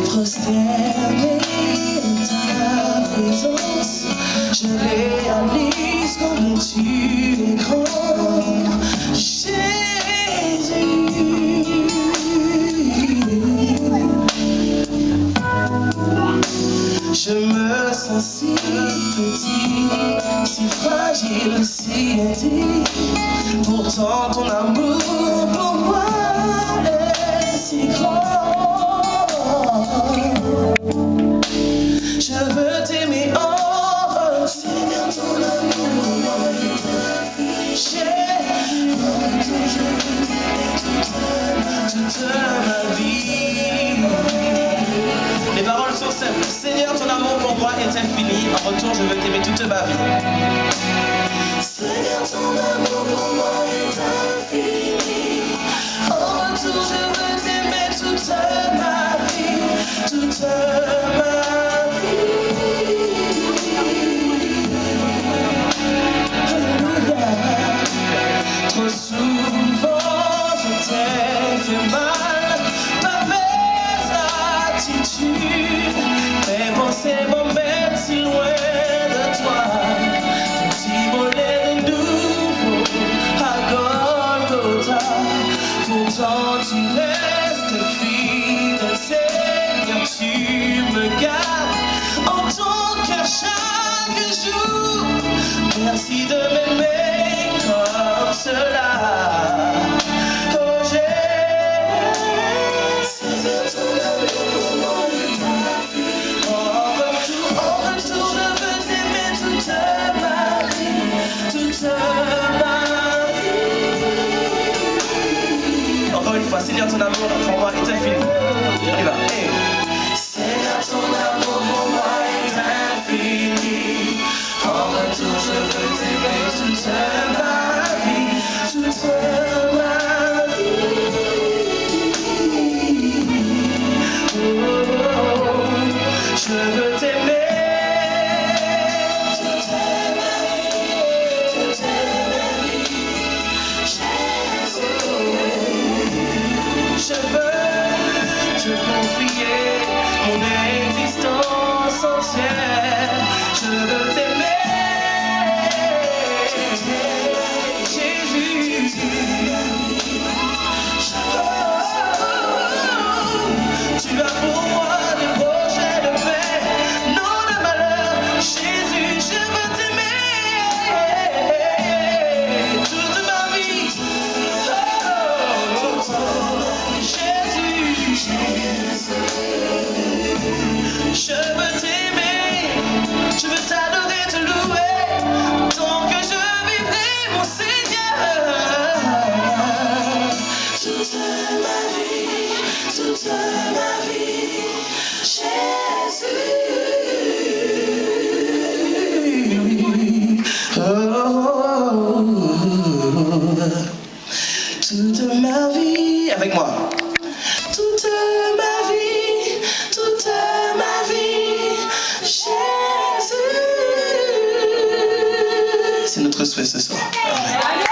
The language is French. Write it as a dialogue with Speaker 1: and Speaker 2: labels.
Speaker 1: Prosterné dans ta présence, je réalise combien tu es grand, Jésus. Je me sens si petit, si fragile, si intime. Pourtant ton amour pour moi est si grand. Je veux t'aimer hors, Seigneur, ton amour pour moi est infini. Je veux t'aimer toute ma vie. Les paroles sont simples. Seigneur, ton amour pour moi est infini. En retour, je veux t'aimer toute ma vie. Seigneur, ton amour pour moi est infini. En retour, je veux t'aimer toute ma vie. Toute ma vie. Alléluia. Trop souvent, je t'ai fait mal par mes attitudes. Mes pensées m'emmènent si loin de toi. Ton petit volet de nouveau à Golgotha. Pourtant tu restes fidèle, Seigneur, tu me gardes en ton cœur chaque jour. Merci de m'aimer comme cela. Oh Jésus, ton amour pour moi est infini. En retour, je veux t'aimer toute ma vie, toute ma vie. Encore une fois, Seigneur, ton amour pour moi est infini. On y va. Hey. Seigneur, ton amour pour moi est infini. En retour, je veux t'aimer toute ma vie, toute ma vie. Oh, je veux t'aimer toute ma vie, toute ma vie. Jésus, je veux te confier mon existence entière. Je veux t'aimer. Tu as pour moi des projets de paix, non de malheur. Jésus, je veux t'aimer toute ma vie. Oh, Jésus, je veux t'aimer, je veux t'adorer, te louer, tant que je vivrai, mon Seigneur. Toute ma vie, toute ma vie, Jésus. Oh, toute ma vie, avec moi. Toute ma vie, Jésus. C'est notre souhait ce soir. Amen.